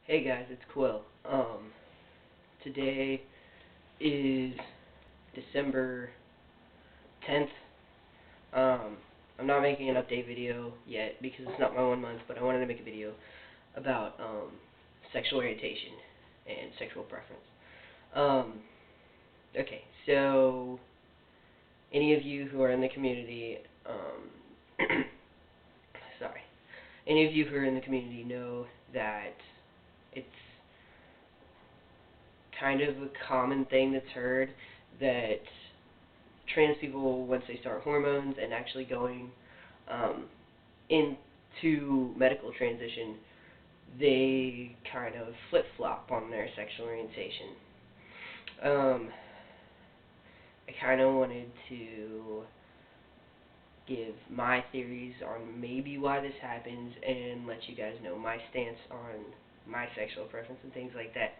Hey guys, it's Quill. Today is December 10th. Um, I'm not making an update video yet because it's not my 1 month, but I wanted to make a video about sexual orientation and sexual preference. Um, okay, so any of you who are in the community, sorry, any of you who are in the community know that it's kind of a common thing that's heard that trans people, once they start hormones and actually going into medical transition, they kind of flip-flop on their sexual orientation. I kind of wanted to give my theories on maybe why this happens and let you guys know my stance on my sexual preference and things like that.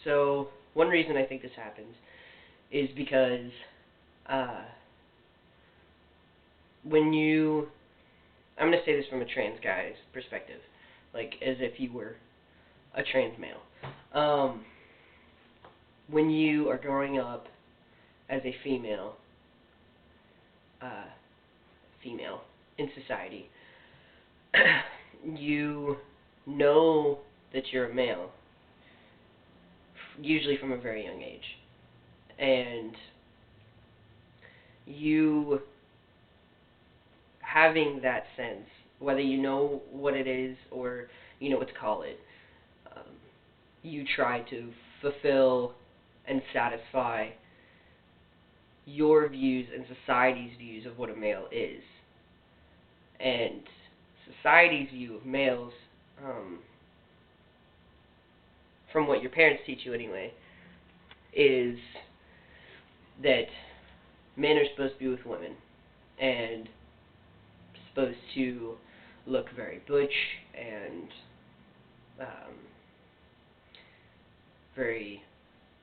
So one reason I think this happens is because uh, when you, I'm going to say this from a trans guy's perspective, like as if you were a trans male. When you are growing up as a uh, female in society, you know that you're a male, usually from a very young age, and you having that sense, whether you know what it is or you know what to call it, um, you try to fulfill and satisfy your views and society's views of what a male is. And society's view of males, from what your parents teach you anyway, is that men are supposed to be with women and supposed to look very butch and um, very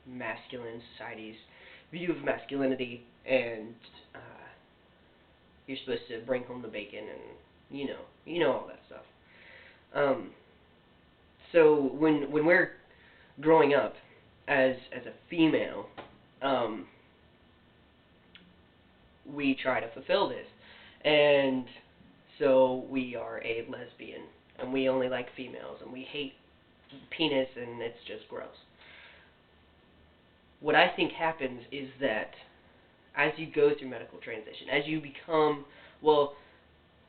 masculine, society's view of masculinity, and uh, you're supposed to bring home the bacon and you know all that stuff. Um, so when we're growing up as a female, um, we try to fulfill this, and so we are a lesbian, and we only like females, and we hate penis, and it's just gross. What I think happens is that as you go through medical transition, as you become, well,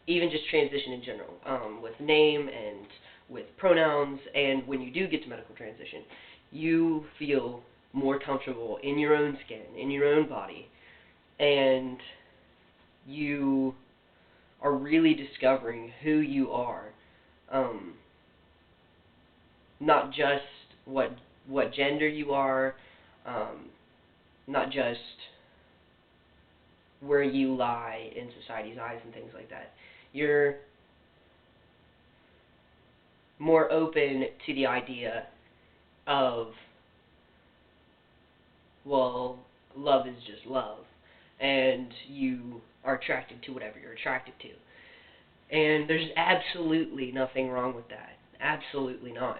even just transition in general, with name and with pronouns, and when you do get to medical transition, you feel more comfortable in your own skin, in your own body, and you are really discovering who you are, um, not just what gender you are, um, not just where you lie in society's eyes and things like that. You're more open to the idea of, well, love is just love, and you are attracted to whatever you're attracted to. And there's absolutely nothing wrong with that. Absolutely not.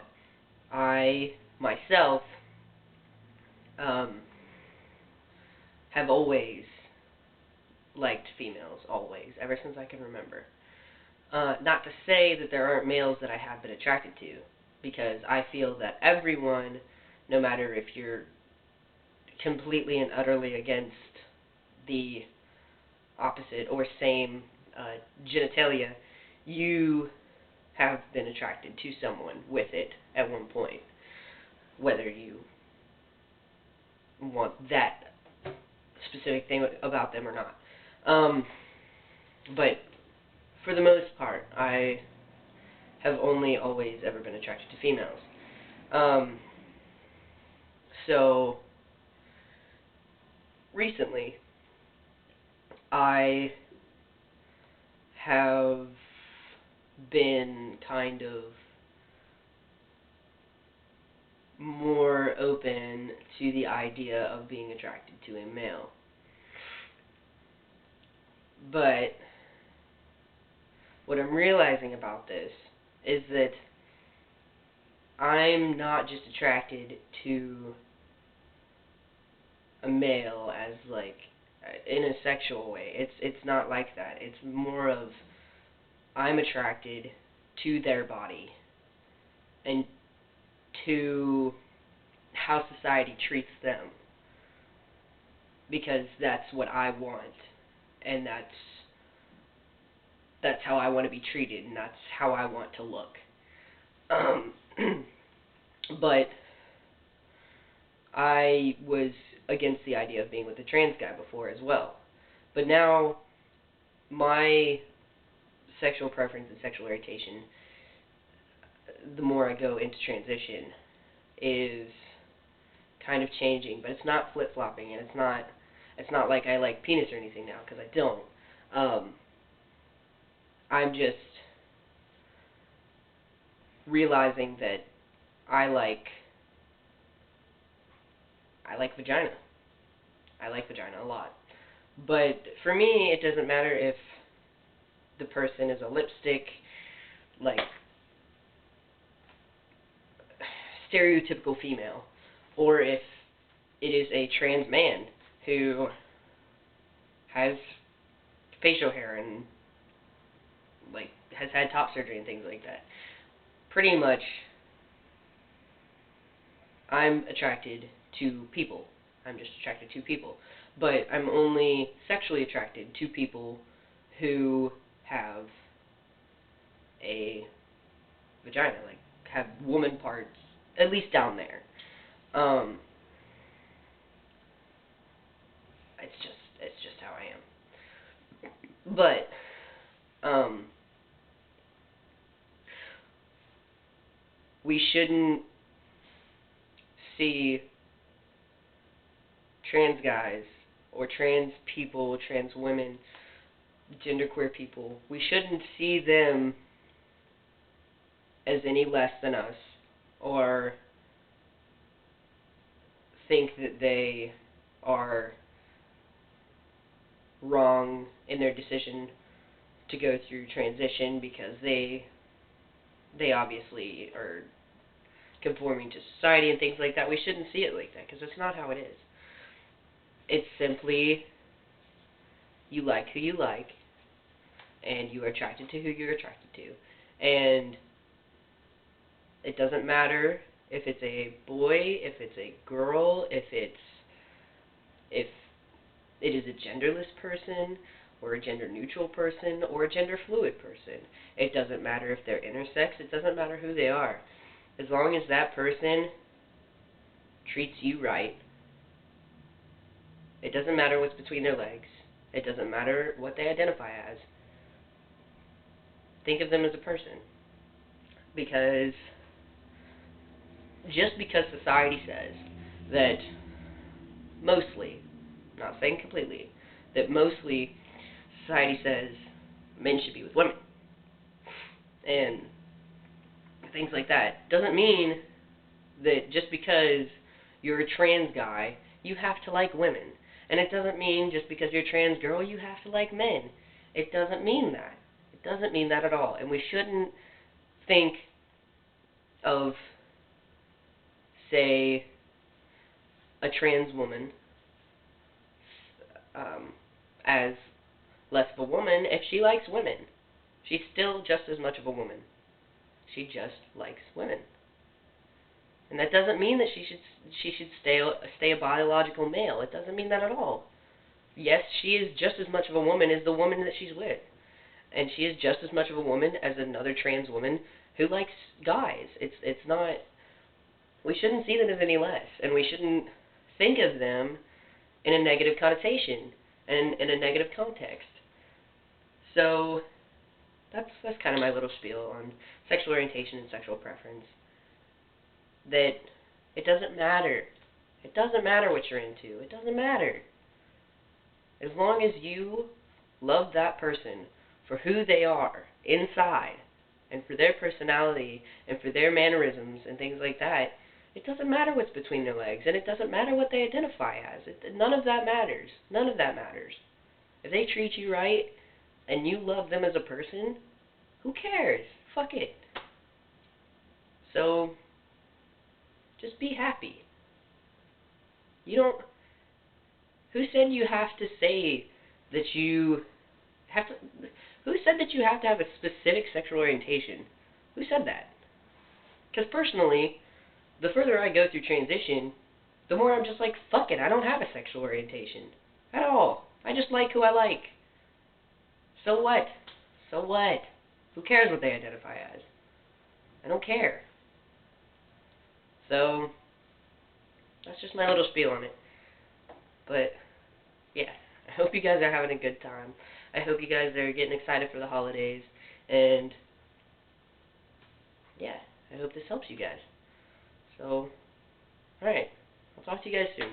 I, myself, um, have always liked females, always, ever since I can remember. Not to say that there aren't males that I have been attracted to, because I feel that everyone, no matter if you're completely and utterly against the opposite or same genitalia, you have been attracted to someone with it at one point, whether you want that specific thing about them or not. But for the most part, I have only always ever been attracted to females. Um, so recently, I have been kind of more open to the idea of being attracted to a male. But what I'm realizing about this is that I'm not just attracted to a male as like in a sexual way. It's not like that. It's more of I'm attracted to their body and to how society treats them because that's what I want and that's how I want to be treated and that's how I want to look. Um, but I was against the idea of being with a trans guy before as well. But now my sexual preference and sexual orientation, the more I go into transition, is kind of changing. But it's not flip flopping, and it's not like I like penis or anything now because I don't. I'm just realizing that I like I like vagina. I like vagina a lot. But for me, it doesn't matter if the person is a lipstick, like stereotypical female, or if it is a trans man who has facial hair and like has had top surgery and things like that. Pretty much, I'm attracted to people. I'm just attracted to people. But I'm only sexually attracted to people who have a vagina, like have woman parts, at least down there. Um, it's just how I am. But we shouldn't see trans guys or trans people, trans women, genderqueer people. We shouldn't see them as any less than us or think that they are wrong in their decision to go through transition because they obviously are conforming to society and things like that. We shouldn't see it like that because that's not how it is. It's simply you like who you like and you are attracted to who you're attracted to. And it doesn't matter if it's a boy, if it's a girl, if it is a genderless person or a gender neutral person or a gender fluid person. It doesn't matter if they're intersex, it doesn't matter who they are. As long as that person treats you right, it doesn't matter what's between their legs. It doesn't matter what they identify as. Think of them as a person. Because just because society says that mostly, not saying completely, that mostly society says men should be with women and things like that, doesn't mean that just because you're a trans guy, you have to like women. And it doesn't mean just because you're a trans girl, you have to like men. It doesn't mean that. It doesn't mean that at all. And we shouldn't think of, say, a trans woman um, as less of a woman if she likes women. She's still just as much of a woman. She just likes women. And that doesn't mean that she should stay a biological male. It doesn't mean that at all. Yes, she is just as much of a woman as the woman that she's with. And she is just as much of a woman as another trans woman who likes guys. It's not, we shouldn't see them as any less, and we shouldn't think of them in a negative connotation and in a negative context. So that's kind of my little spiel on sexual orientation and sexual preference. That it doesn't matter. It doesn't matter what you're into. It doesn't matter. As long as you love that person for who they are inside and for their personality and for their mannerisms and things like that, it doesn't matter what's between their legs and it doesn't matter what they identify as. None of that matters. None of that matters. If they treat you right and you love them as a person, who cares? Fuck it. So, Just be happy. You don't... Who said you have to say that you have to... Who said that you have to have a specific sexual orientation? Who said that? Because personally, the further I go through transition, the more I'm just like, fuck it, I don't have a sexual orientation. At all. I just like who I like. So what? So what? Who cares what they identify as? I don't care. So, that's just my little spiel on it. But, yeah. I hope you guys are having a good time. I hope you guys are getting excited for the holidays. And, yeah, I hope this helps you guys. So, alright. I'll talk to you guys soon.